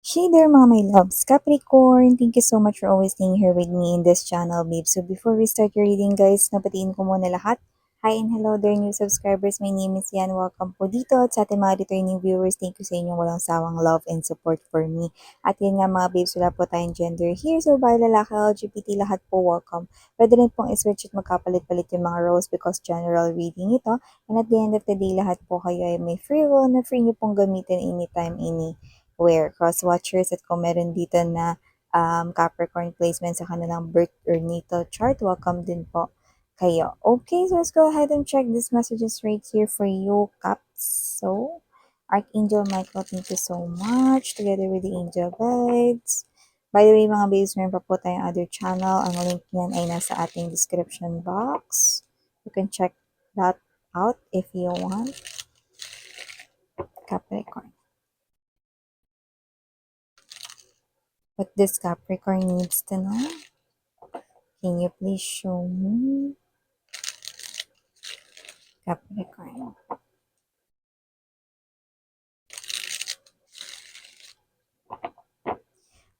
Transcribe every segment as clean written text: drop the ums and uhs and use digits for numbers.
Hey there mga my loves, Capricorn! Thank you so much for always staying here with me in this channel, babe. So before we start your reading guys, napatiin ko muna lahat. Hi and hello there new subscribers, my name is Yan. Welcome po dito at sa ating mga returning viewers, thank you sa inyong walang sawang love and support for me. At yan nga mga babes, wala po tayong gender here. So by lalaki, LGBT, lahat po welcome. Pwede rin pong iswitch at magkapalit-palit yung mga roles because general reading ito. And at the end of the day, lahat po kayo ay may free will na free nyo pong gamitin anytime, anywhere. Cross-watchers at kung meron dito na Capricorn placement sa kanilang birth or natal chart, welcome din po kayo. Okay, so let's go ahead and check these messages right here for you, Caps. So, Archangel Michael, thank you so much, together with the angel guides. By the way, mga babes, meron pa po tayong other channel. Ang link niyan ay nasa ating description box. You can check that out if you want. Capricorn. What this Capricorn needs to know? Can you please show me? Capricorn.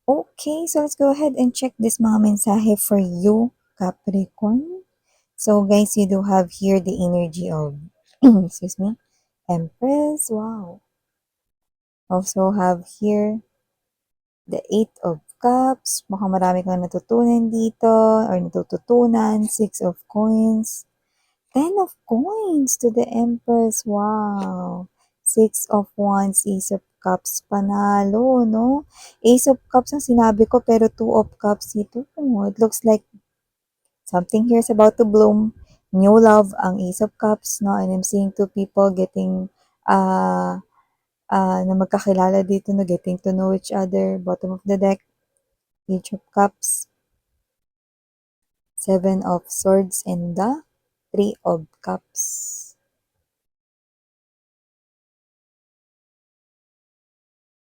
Okay, so let's go ahead and check this mga mensahe for you, Capricorn. So guys, you do have here the energy of, excuse me, Empress. Wow. Also have here the Eight of Cups. Mukhang marami kang natutunan dito or natututunan. Six of Coins. 10 of Coins to the Empress. Wow. Six of Wands, Ace of Cups. Panalo, no? Ace of Cups ang sinabi ko, pero Two of Cups ito. It looks like something here is about to bloom. New love ang Ace of Cups, no? And I'm seeing two people getting, na magkakilala dito, no? Getting to know each other. Bottom of the deck, Page of Cups. Seven of Swords and the Three of Cups.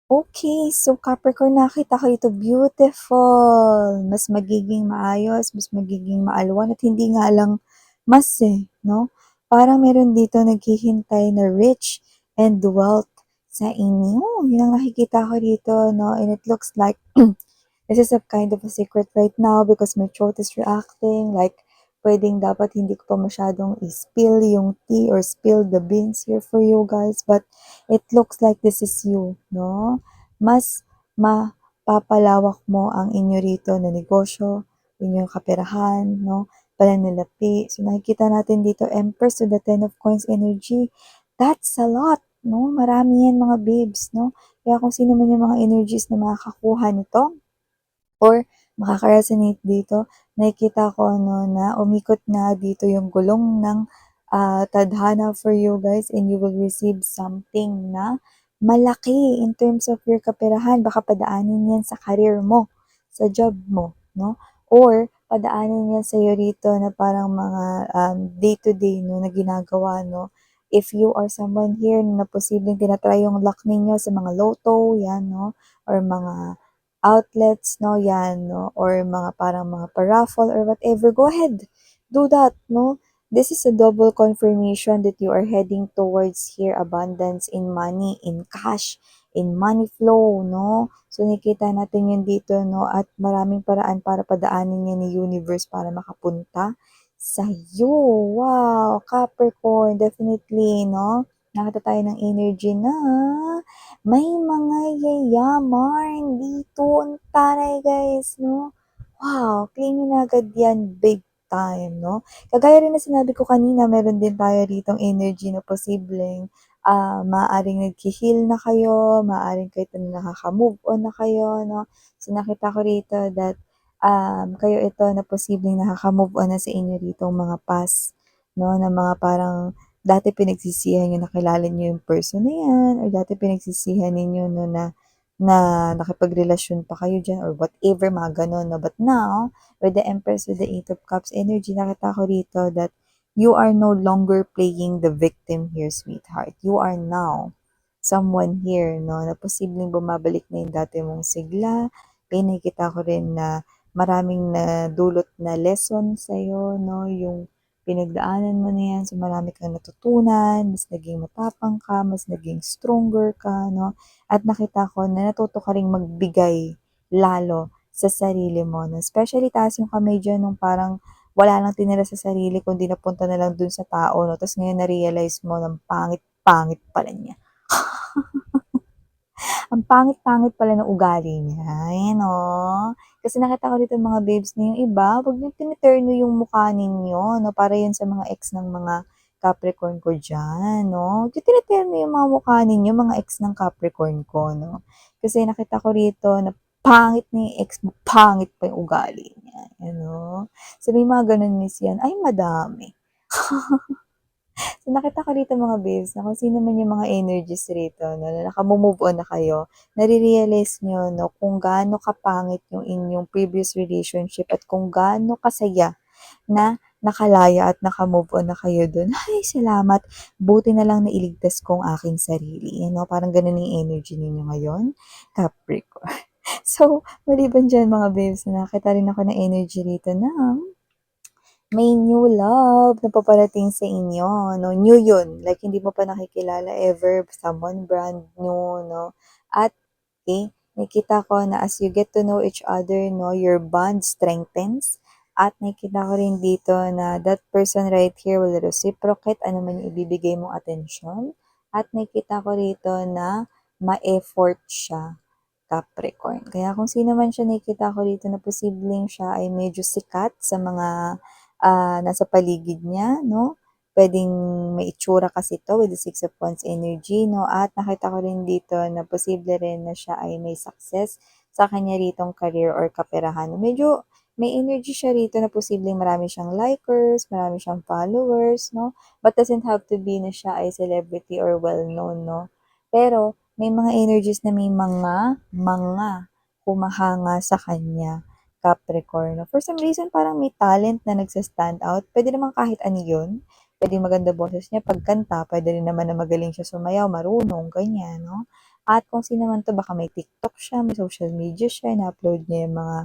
Okay, so Capricorn, nakita ko ito, beautiful. Mas magiging maayos, mas magiging maalwan at hindi nga lang mas no? Parang meron dito naghihintay na rich and wealth sa inyo. Yun ang nakikita ko dito, no? And it looks like this is a kind of a secret right now because my throat is reacting. Like, pwedeng dapat hindi ko pa masyadong i-spill yung tea or spill the beans here for you guys. But it looks like this is you, no? Mas mapapalawak mo ang inyo rito na negosyo, inyong kaperahan, no? Pananalapi. So, nakikita natin dito, Empress to the Ten of Coins energy. That's a lot, no? Marami yan mga babes, no? Kaya kung sino man yung mga energies na makakakuha nito, or makaka-resonate dito, nakikita ko na umikot na dito yung gulong ng tadhana for you guys and you will receive something na malaki in terms of your kaperahan. Baka padaanin yan sa career mo, sa job mo, no? Or padaanin yan sa iyo rito na parang mga day-to-day no, na ginagawa, no? If you are someone here na posibleng tinatry yung luck ninyo sa mga lotto, yan, no? Or mga outlets, no, yan, no, or mga parang mga paraffle or whatever, go ahead, do that, no. This is a double confirmation that you are heading towards here abundance in money, in cash, in money flow, no. So, nakikita natin yun dito, no, at maraming paraan para padaanin yan ni universe para makapunta sa iyo. Wow, Capricorn, definitely, no. Nakita tayo ng energy na may mga yayaman dito. Ang taray guys, no? Wow, claim na agad yan big time, no? Kagaya rin na sinabi ko kanina, meron din tayo ditong energy na posibleng maaaring nag-heal na kayo, maaaring kayo na nakaka-move on na kayo, no? So, nakita ko rito that kayo ito na posibleng nakaka-move on na sa inyo rito mga past, no? Na mga parang dati pinagsisihan niyo, nakilala niyo yung person na yan, or dati pinagsisihan ninyo no, na nakipagrelasyon pa kayo dyan, or whatever, mga ganon. No? But now, with the Empress, with the Eight of Cups energy, nakita ko rito that you are no longer playing the victim here, sweetheart. You are now someone here, no, na posibleng bumabalik na yung dati mong sigla. Kaya nakikita ko rin na maraming na dulot na lesson sa'yo, no, yung pinagdaanan mo na yan, so marami kang natutunan, mas naging matapang ka, mas naging stronger ka, no? At nakita ko na natuto ka ring magbigay lalo sa sarili mo, no? Especially taas yung kamay dyan nung parang wala lang tinira sa sarili kundi napunta na lang dun sa tao, no? Tapos ngayon na-realize mo ng pangit-pangit pala niya. Ang pangit-pangit pala ng ugali niya, ayan oh. Kasi nakita ko dito mga babes na yung iba, 'wag niyong tiniterno yung mukha ninyo 'no, para yun sa mga ex ng mga Capricorn ko diyan 'no. 'Wag niyo tiniterno yung mga mukha ninyo, mga ex ng Capricorn ko 'no. Kasi nakita ko rito na pangit na yung ex mo, pangit pa yung ugali niya, ano. So may mga gano'n miss yan, ay madami. So, nakita ko dito mga babes na kung sino man yung mga energies rito 'no, na naka-mo-move on na kayo, nare-realize niyo 'no, kung gaano kapangit yung inyong previous relationship at kung gaano kasaya na nakalaya at naka-move on na kayo dun. Ay salamat, buti na lang nailigtas ko ang aking sarili, you know, parang ganun yung energy ninyo ngayon, Capricorn. So, maliban diyan mga babes, nakakita rin ako ng energy rito na may new love na paparating sa inyo, 'no, new yun, like hindi mo pa nakikilala ever, someone brand new, 'no, at nakita ko na as you get to know each other, 'no, your bond strengthens at nakita ko rin dito na that person right here will reciprocate ano man yung ibibigay mong atensyon at nakita ko rito na ma-effort siya. Capricorn. Kaya kung sino man siya nakikita ko dito na posibleng siya ay medyo sikat sa mga nasa paligid niya, no? Pwedeng may itsura kasi ito with the Six of Wands energy, no? At nakita ko rin dito na posible rin na siya ay may success sa kanya ritong career or kaperahan. Medyo may energy siya rito na posibleng marami siyang likers, marami siyang followers, no? But doesn't have to be na siya ay celebrity or well-known, no? Pero may mga energies na may mga humahanga sa kanya, Capricorn. For some reason, parang may talent na nagsa-stand out. Pwede naman kahit ano yun. Pwede maganda boses niya pagkanta. Pwede rin naman na magaling siya sumayaw, marunong, ganyan, no? At kung sino man to, baka may TikTok siya, may social media siya, na-upload niya yung mga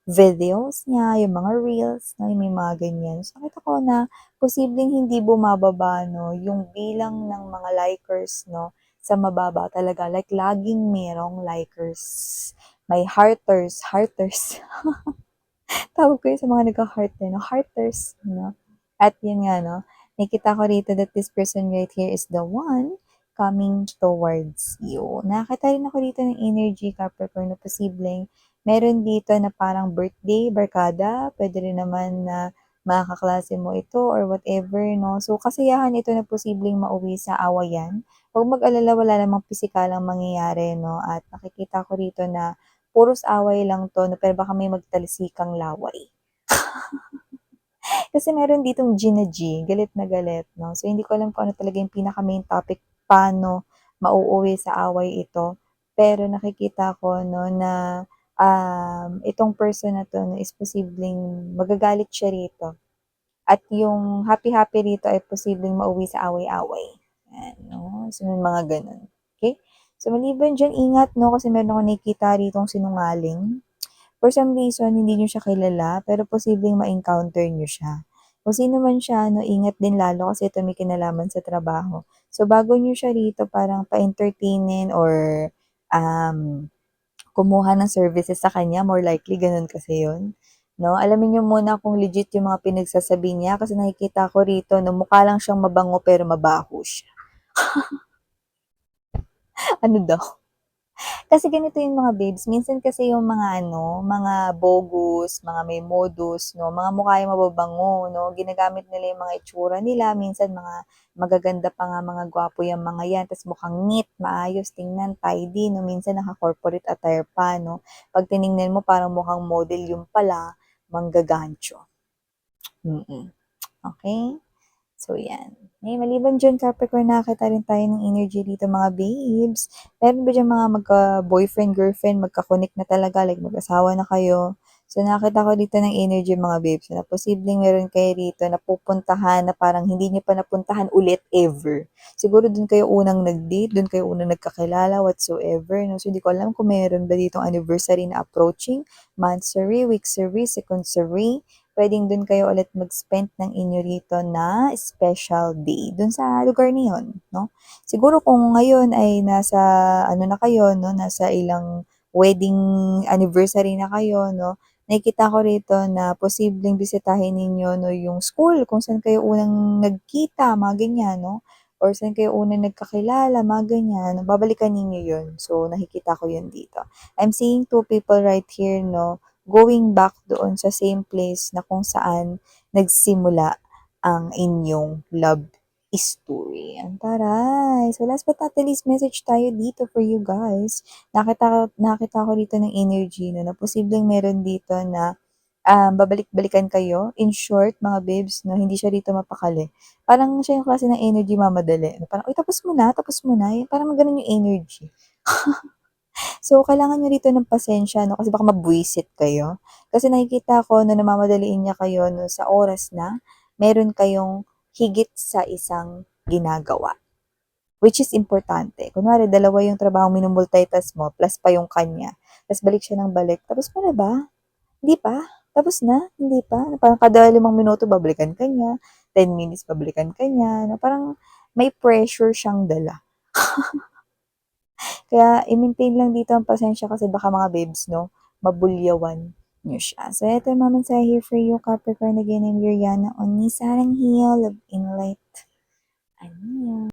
videos niya, yung mga reels, no? Yung may mga ganyan. So, nakita ko na posibleng hindi bumababa, no? Yung bilang ng mga likers, no? Sa mababa talaga. Like, laging merong likers. May hearters. Tawag ko yun sa mga nagka-heart eh, no? Hearters, no? At yun nga, no? Nakita ko rito that this person right here is the one coming towards you. Nakakita rin ako dito ng energy, Capricorn, na posibleng meron dito na parang birthday, barkada, pwede rin naman na mga kaklase mo ito or whatever, no? So, kasiyahan ito na posibleng mauwi sa awayan. Huwag mag-alala, wala namang pisikalang mangyayari, no? At nakikita ko rito na puros away lang 'to 'no, pero baka may magtalsikang laway. Kasi meron ditong G na G, galit na galit 'no. So hindi ko alam kung ano talaga yung pinaka-main topic, paano mauuwi sa away ito. Pero nakikita ko 'no na, itong person na 'to 'no is posibleng magagalit siya rito at yung happy-happy rito ay posibleng mauwi sa away-away, yan 'no. So may mga gano'n, okey? So maliban diyan, ingat 'no, kasi meron akong nakikita ritong sinungaling. For some reason, hindi niyo siya kilala, pero posibleng ma-encounter niyo siya. Kung sino man siya 'no, ingat din lalo kasi ito may kinalaman sa trabaho. So, bago niyo siya rito parang pa-entertainin or, um, kumuha ng services sa kanya, more likely gano'n kasi 'yun, 'no? Alamin niyo muna kung legit yung mga pinagsasabi niya kasi nakikita ko rito na mukha lang siyang mabango pero mabaho siya. Ano daw? Kasi ganito yung mga babes, minsan kasi yung mga ano, mga bogus, mga may modus, 'no, mga mukha yung mababango, 'no, ginagamit nila yung mga itsura nila, minsan mga magaganda pa nga, mga gwapo yang mga yan, ta's mukhang neat, maayos tingnan, tidy, 'no, minsan naka-corporate attire pa, 'no. 'Pag tiningnan mo parang mukhang model, yung pala manggagancho. Okey? So, yan. Maliban diyan, Capricorn, nakakita rin tayo ng energy dito mga babes. Meron ba diyang mga magka-boyfriend, girlfriend, magka-connect na talaga, like mag-asawa na kayo? So, nakakita ko dito ng energy mga babes na posibleng meron kayo rito na pupuntahan na parang hindi niyo pa napuntahan ulit ever. Siguro dun kayo unang nag-date, dun kayo unang nagkakilala, whatsoever. No? So, hindi ko alam kung meron ba ditong anniversary na approaching, monthsary, weeksary, secondsary, puwedeng dun kayo ulit mag-spend ng inyo rito na special day dun sa lugar na yun, 'no? Siguro kung ngayon ay nasa ano na kayo 'no, nasa ilang wedding anniversary na kayo 'no, nakikita ko rito na posibleng bisitahin ninyo 'no, yung school kung saan kayo unang nagkita, mga ganyan 'no, or saan kayo unang nagkakilala, mga ganyan, babalikan ninyo yun. So, nakikita ko yun dito. I'm seeing two people right here 'no, going back doon sa same place na kung saan nagsimula ang inyong love story. Ang taray! So, last but not the least, message tayo dito for you guys. Nakita ko dito ng energy 'no, na posibleng meron dito na, babalik-balikan kayo. In short, mga babes 'no, hindi siya dito mapakali. Parang siya yung klase ng energy mamadali, na parang, "Uy, tapos mo na." Yung parang gano'n yung energy. So, kailangan niyo rito ng pasensya 'no, kasi baka mabwisit kayo. Kasi nakikita ko na namamadaliin niya kayo 'no, sa oras na meron kayong higit sa isang ginagawa, which is importante. Kunwari dalawa yung trabahong minu-multitask mo plus pa yung kanya, ta's balik siya ng balik, "Tapos mo na ba? Hindi pa? Tapos na? Hindi pa?" Na parang kada 5 minuto babalikan ka niya, 10 minutes babalikan ka niya, na parang may pressure siyang dala. Kaya i-maintain lang dito ang pasensya kasi baka mga babes 'no, mabulyawan niyo siya. So eto yung mga mensahe here for you Capricorn, again I'm Yuriana on Sarang Hill, Love in Light. Annyeong.